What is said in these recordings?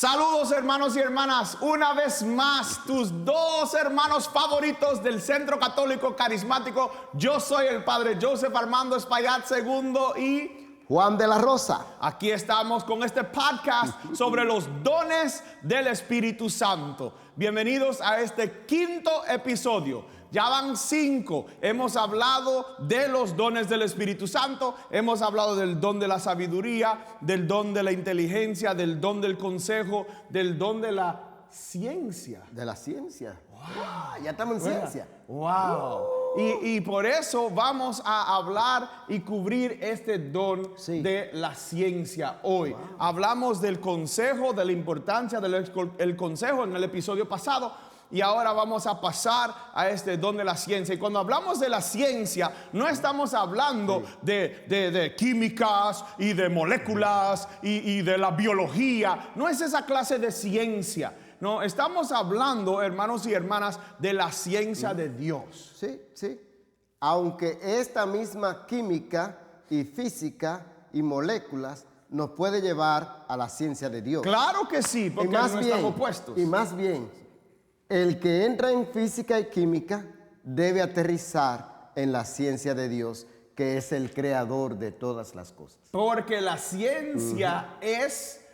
Saludos hermanos y hermanas, una vez más tus dos hermanos favoritos del Centro Católico Carismático. Yo soy el Padre Joseph Armando Espaillat II y Juan de la Rosa. Aquí estamos con este podcast sobre los dones del Espíritu Santo. Bienvenidos a este quinto episodio. Ya van 5. Hemos hablado de los dones del Espíritu Santo. Hemos hablado del don de la sabiduría, del don de la inteligencia, del don del consejo, del don de la ciencia. De la ciencia. Wow, ya estamos en ciencia. Wow. Y por eso vamos a hablar y cubrir este don de la ciencia hoy. Wow. Hablamos del consejo, de la importancia del consejo en el episodio pasado. Y ahora vamos a pasar a este don de la ciencia. Y cuando hablamos de la ciencia, no estamos hablando de químicas y de moléculas y de la biología. No es esa clase de ciencia. No, estamos hablando, hermanos y hermanas, de la ciencia de Dios. Sí, sí. Aunque esta misma química y física y moléculas nos puede llevar a la ciencia de Dios. Claro que sí, porque no están opuestos. Y más bien, el que entra en física y química debe aterrizar en la ciencia de Dios, que es el creador de todas las cosas. Porque la ciencia es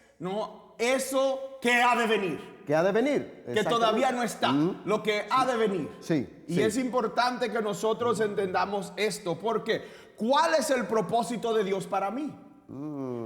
eso que ha de venir. Que ha de venir. Que todavía no está. Lo que ha de venir. Sí. Y es importante que nosotros entendamos esto. Porque ¿cuál es el propósito de Dios para mí?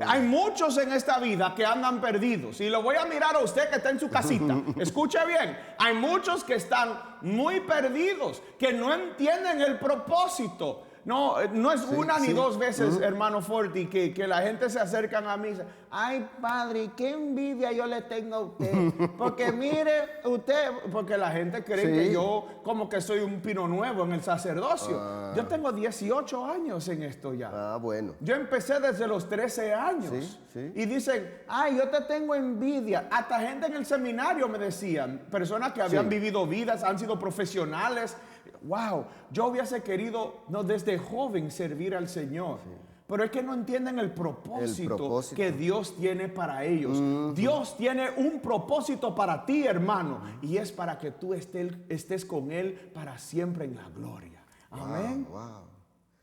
Hay muchos en esta vida que andan perdidos. Y lo voy a mirar a usted que está en su casita. Escuche bien. Hay muchos que están muy perdidos, que no entienden el propósito. No es una ni dos veces, hermano Forti, que la gente se acercan a mí y dice: ay, padre, qué envidia yo le tengo a usted. Porque mire, usted, porque la gente cree que yo como que soy un pino nuevo en el sacerdocio. Yo tengo 18 años en esto ya. Bueno. Yo empecé desde los 13 años. Y dicen: ay, yo te tengo envidia. Hasta gente en el seminario me decían, personas que habían vivido vidas, han sido profesionales. Wow, yo hubiese querido desde joven servir al Señor. Pero es que no entienden el propósito que Dios tiene para ellos. Dios tiene un propósito para ti, hermano. Y es para que tú estés con Él para siempre en la gloria. Amén. Wow.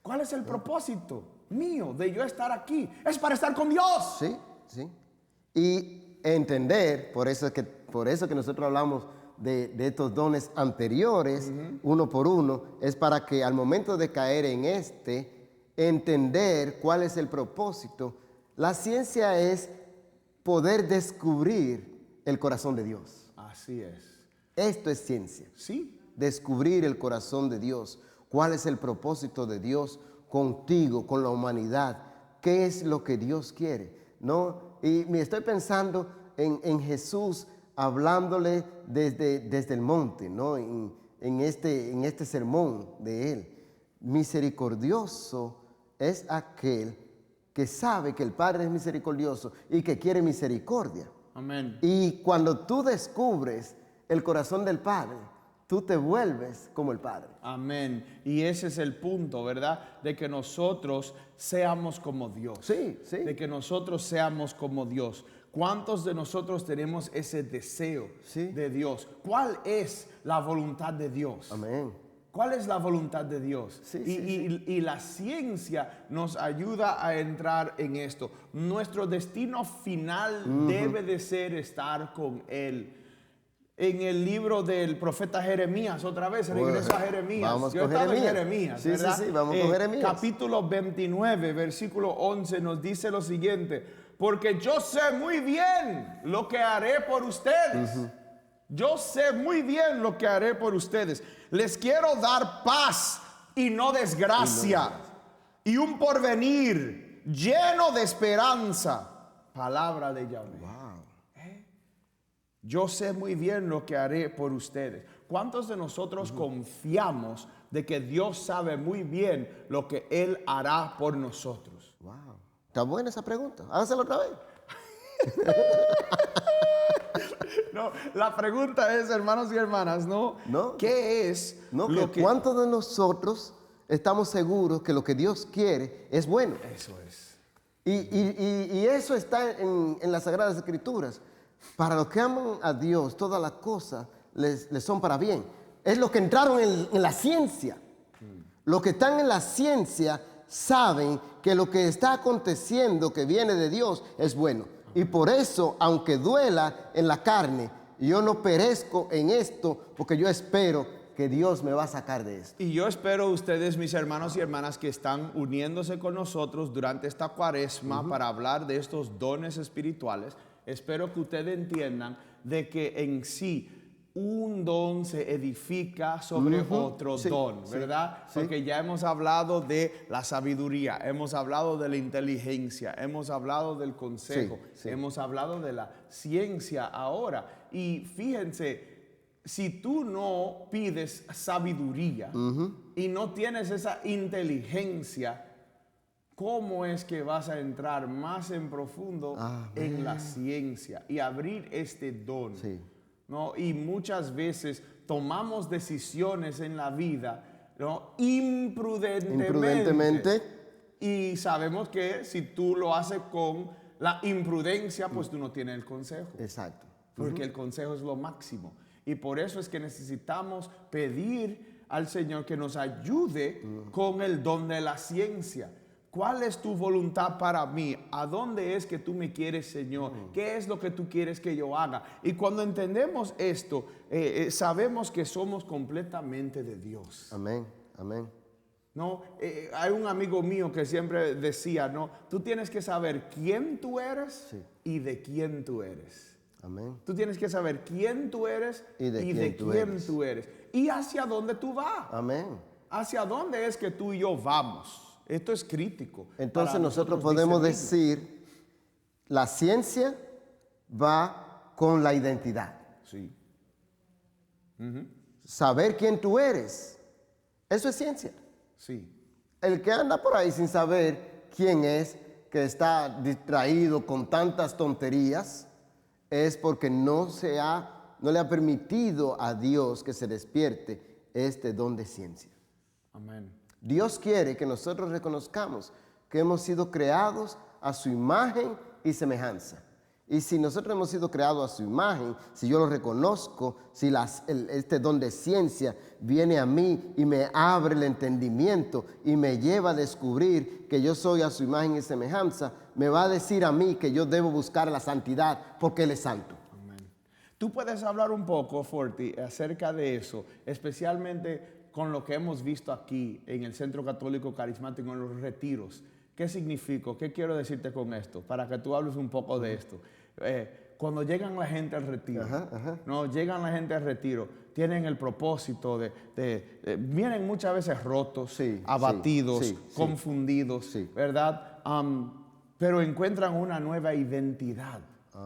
¿Cuál es el propósito mío de yo estar aquí? Es para estar con Dios. Sí. Y entender, por eso que nosotros hablamos de estos dones anteriores, uno por uno, es para que al momento de caer en entender cuál es el propósito. La ciencia es poder descubrir el corazón de Dios. Así es. Esto es ciencia. Sí. Descubrir el corazón de Dios. ¿Cuál es el propósito de Dios contigo, con la humanidad? ¿Qué es lo que Dios quiere? ¿No? Y me estoy pensando en Jesús hablándole desde el monte, ¿no? En este sermón de Él. Misericordioso es aquel que sabe que el Padre es misericordioso y que quiere misericordia. Amén. Y cuando tú descubres el corazón del Padre, tú te vuelves como el Padre. Amén. Y ese es el punto, ¿verdad? De que nosotros seamos como Dios. Sí. De que nosotros seamos como Dios. ¿Cuántos de nosotros tenemos ese deseo de Dios? ¿Cuál es la voluntad de Dios? Amén. ¿Cuál es la voluntad de Dios? Y la ciencia nos ayuda a entrar en esto. Nuestro destino final debe de ser estar con Él. En el libro del profeta Jeremías, otra vez, regreso a Jeremías. Vamos Yo con estaba en Jeremías. ¿verdad? Sí, vamos con Jeremías. Capítulo 29, versículo 11 nos dice lo siguiente: porque yo sé muy bien lo que haré por ustedes. Yo sé muy bien lo que haré por ustedes. Les quiero dar paz y no desgracia. Y un porvenir lleno de esperanza. Palabra de Yahweh. Wow. Yo sé muy bien lo que haré por ustedes. ¿Cuántos de nosotros confiamos de que Dios sabe muy bien lo que Él hará por nosotros? Wow. Está buena esa pregunta. Hágasela otra vez. No, la pregunta es, hermanos y hermanas, ¿qué es lo que cuántos de nosotros estamos seguros que lo que Dios quiere es bueno? Eso es. Y eso está en las Sagradas Escrituras. para los que aman a Dios, todas las cosas les son para bien. Es los que entraron en la ciencia. Los que están en la ciencia saben que lo que está aconteciendo, que viene de Dios, es bueno. Y por eso, aunque duela en la carne, yo no perezco en esto, porque yo espero que Dios me va a sacar de esto. Y yo espero ustedes, mis hermanos y hermanas, que están uniéndose con nosotros durante esta cuaresma para hablar de estos dones espirituales. Espero que ustedes entiendan de que en sí un don se edifica sobre otro don, ¿verdad? Sí. Porque ya hemos hablado de la sabiduría, hemos hablado de la inteligencia, hemos hablado del consejo, Sí. hemos hablado de la ciencia ahora. Y fíjense, si tú no pides sabiduría y no tienes esa inteligencia, ¿cómo es que vas a entrar más en profundo en la ciencia y abrir este don? Sí. ¿No? Y muchas veces tomamos decisiones en la vida, ¿no? Imprudentemente. Y sabemos que si tú lo haces con la imprudencia, pues tú no tienes el consejo. Exacto. Porque el consejo es lo máximo. Y por eso es que necesitamos pedir al Señor que nos ayude con el don de la ciencia. ¿Cuál es tu voluntad para mí? ¿A dónde es que tú me quieres, Señor? ¿Qué es lo que tú quieres que yo haga? Y cuando entendemos esto, sabemos que somos completamente de Dios. Amén, amén. ¿No? Hay un amigo mío que siempre decía, ¿no? Tú tienes que saber quién tú eres y de quién tú eres. Amén. Tú tienes que saber quién tú eres y de quién tú eres. Y hacia dónde tú vas. Amén. Hacia dónde es que tú y yo vamos. Esto es crítico. Entonces nosotros podemos decir, la ciencia va con la identidad. Sí. Saber quién tú eres, eso es ciencia. Sí. El que anda por ahí sin saber quién es, que está distraído con tantas tonterías, es porque no le ha permitido a Dios que se despierte este don de ciencia. Amén. Dios quiere que nosotros reconozcamos que hemos sido creados a su imagen y semejanza. Y si nosotros hemos sido creados a su imagen, si yo lo reconozco, si este don de ciencia viene a mí y me abre el entendimiento y me lleva a descubrir que yo soy a su imagen y semejanza, me va a decir a mí que yo debo buscar la santidad porque Él es santo. Amén. Tú puedes hablar un poco, Forti, acerca de eso, especialmente con lo que hemos visto aquí en el Centro Católico Carismático en los retiros. ¿Qué significa? ¿Qué quiero decirte con esto? Para que tú hables un poco de esto. Cuando llegan la gente al retiro, ¿no? Llegan la gente al retiro, tienen el propósito vienen muchas veces rotos, abatidos, confundidos, ¿verdad? Pero encuentran una nueva identidad.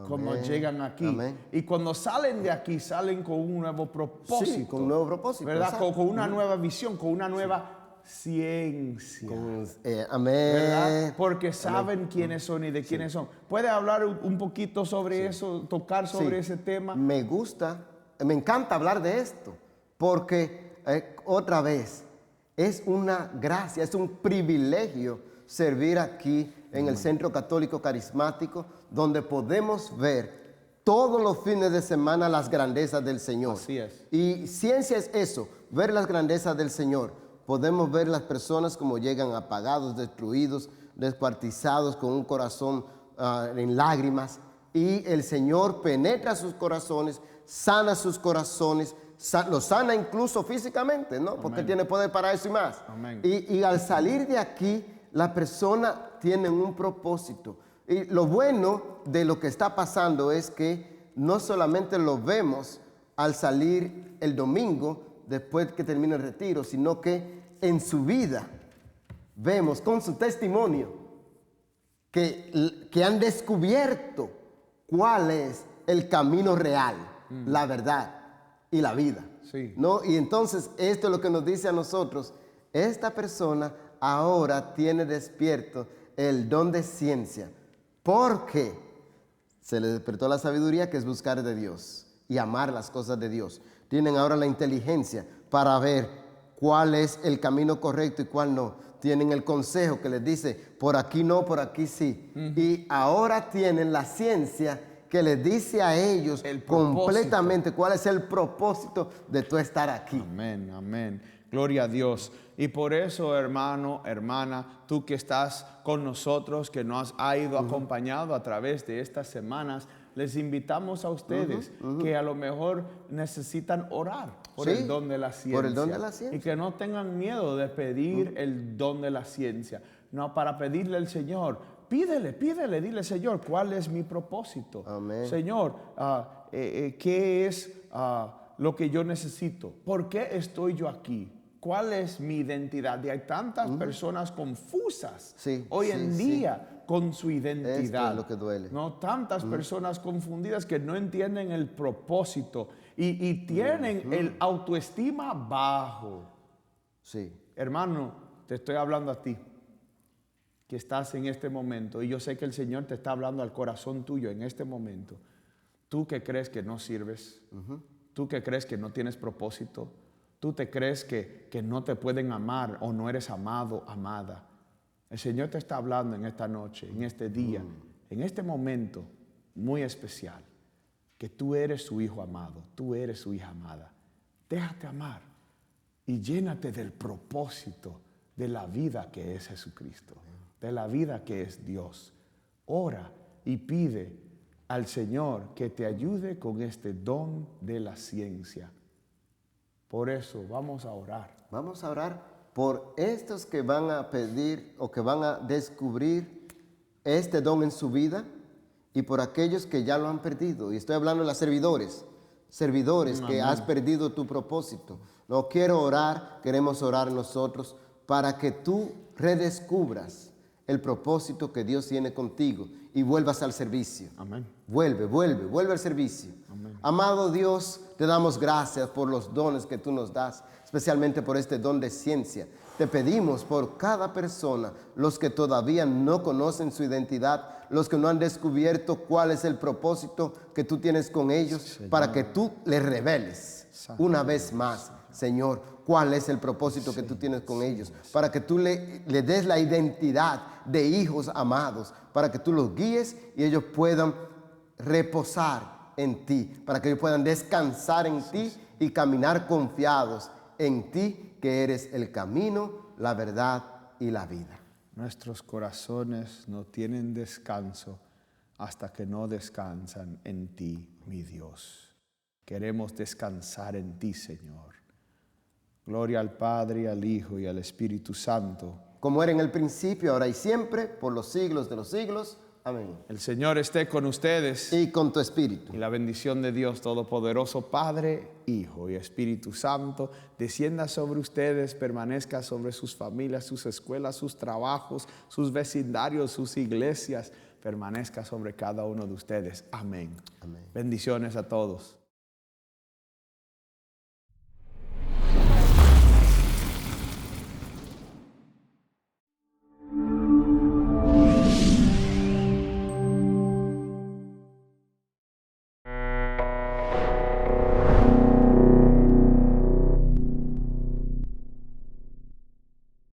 Como llegan aquí. Amén. Y cuando salen de aquí, salen con un nuevo propósito. Sí, con un nuevo propósito. ¿Verdad? Con una nueva visión, con una nueva ciencia. Amén. ¿Verdad? Porque saben quiénes son y de quiénes son. ¿Puede hablar un poquito sobre eso, tocar sobre ese tema? Me encanta hablar de esto, porque otra vez, es una gracia, es un privilegio servir aquí en el Centro Católico Carismático, donde podemos ver todos los fines de semana las grandezas del Señor. Así es. Y ciencia es eso, ver las grandezas del Señor. Podemos ver las personas como llegan apagados, destruidos, descuartizados, con un corazón en lágrimas. Y el Señor penetra sus corazones, sana sus corazones, los sana incluso físicamente, ¿no? Porque Amén. tiene poder para eso y más. Amén. Y al salir de aquí, la persona tiene un propósito. Y lo bueno de lo que está pasando es que no solamente lo vemos al salir el domingo, después que termina el retiro, sino que en su vida vemos con su testimonio que han descubierto cuál es el camino real, la verdad y la vida. Sí. ¿No? Y entonces esto es lo que nos dice a nosotros, esta persona ahora tiene despierto el don de ciencia, porque se le despertó la sabiduría, que es buscar de Dios y amar las cosas de Dios. Tienen ahora la inteligencia para ver cuál es el camino correcto y cuál no. Tienen el consejo que les dice, por aquí no, por aquí sí. Y ahora tienen la ciencia que les dice a ellos El propósito. completamente cuál es el propósito de tú estar aquí. Amén, amén. Gloria a Dios. Y por eso, hermano, hermana, tú que estás con nosotros, que nos ha ido acompañado a través de estas semanas, les invitamos a ustedes que a lo mejor necesitan orar por Sí, el don de la ciencia. por el don de la ciencia. Y que no tengan miedo de pedir el don de la ciencia. No, para pedirle al Señor, pídele, dile, Señor, ¿cuál es mi propósito? Amén. Señor, ¿qué es lo que yo necesito? ¿Por qué estoy yo aquí? ¿Cuál es mi identidad? Y hay tantas personas confusas Sí, hoy sí, en sí. día con su identidad. Esto es lo que duele. No, tantas personas confundidas que no entienden el propósito y tienen el autoestima bajo. Sí. Hermano, te estoy hablando a ti, que estás en este momento, y yo sé que el Señor te está hablando al corazón tuyo en este momento. Tú que crees que no sirves, tú que crees que no tienes propósito, tú te crees que no te pueden amar o no eres amado, amada. El Señor te está hablando en esta noche, en este día, en este momento muy especial, que tú eres su hijo amado, tú eres su hija amada. Déjate amar y llénate del propósito de la vida que es Jesucristo, de la vida que es Dios. Ora y pide al Señor que te ayude con este don de la ciencia. Por eso vamos a orar. Vamos a orar por estos que van a pedir o que van a descubrir este don en su vida y por aquellos que ya lo han perdido. Y estoy hablando de los servidores que has perdido tu propósito. No quiero orar, queremos orar nosotros para que tú redescubras el propósito que Dios tiene contigo y vuelvas al servicio. Amén. Vuelve al servicio. Amén. Amado Dios, te damos gracias por los dones que tú nos das, especialmente por este don de ciencia. Te pedimos por cada persona, los que todavía no conocen su identidad, los que no han descubierto cuál es el propósito que tú tienes con ellos, Señor. para que tú les reveles Santo una vez más, Señor, cuál es el propósito que tú tienes con ellos, para que tú le des la identidad de hijos amados, para que tú los guíes y ellos puedan reposar en ti, para que ellos puedan descansar en ti y caminar confiados en ti, que eres el camino, la verdad y la vida. Nuestros corazones no tienen descanso hasta que no descansan en ti, mi Dios. Queremos descansar en ti, Señor. Gloria al Padre, al Hijo y al Espíritu Santo. Como era en el principio, ahora y siempre, por los siglos de los siglos. Amén. El Señor esté con ustedes. Y con tu espíritu. Y la bendición de Dios Todopoderoso, Padre, Hijo y Espíritu Santo, descienda sobre ustedes, permanezca sobre sus familias, sus escuelas, sus trabajos, sus vecindarios, sus iglesias, permanezca sobre cada uno de ustedes. Amén. Amén. Bendiciones a todos.